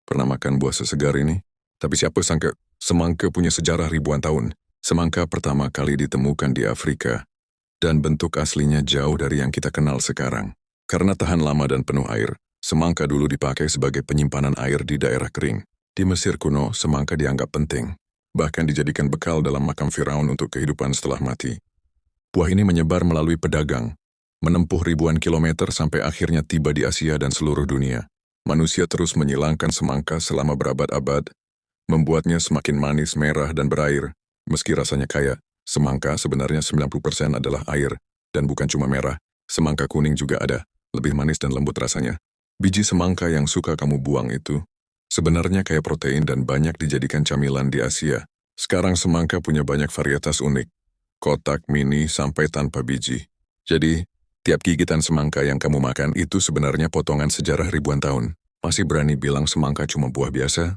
pernah makan buah sesegar ini. Tapi siapa sangka, semangka punya sejarah ribuan tahun. Semangka pertama kali ditemukan di Afrika, dan bentuk aslinya jauh dari yang kita kenal sekarang. Karena tahan lama dan penuh air, semangka dulu dipakai sebagai penyimpanan air di daerah kering. Di Mesir kuno, semangka dianggap penting. Bahkan dijadikan bekal dalam makam Firaun untuk kehidupan setelah mati. Buah ini menyebar melalui pedagang, menempuh ribuan kilometer sampai akhirnya tiba di Asia dan seluruh dunia. Manusia terus menyilangkan semangka selama berabad-abad, membuatnya semakin manis, merah, dan berair. Meski rasanya kaya, semangka sebenarnya 90% adalah air, dan bukan cuma merah. Semangka kuning juga ada, lebih manis dan lembut rasanya. Biji semangka yang suka kamu buang itu sebenarnya kaya protein dan banyak dijadikan camilan di Asia. Sekarang semangka punya banyak varietas unik, kotak, mini, sampai tanpa biji. Jadi, tiap gigitan semangka yang kamu makan itu sebenarnya potongan sejarah ribuan tahun. Masih berani bilang semangka cuma buah biasa?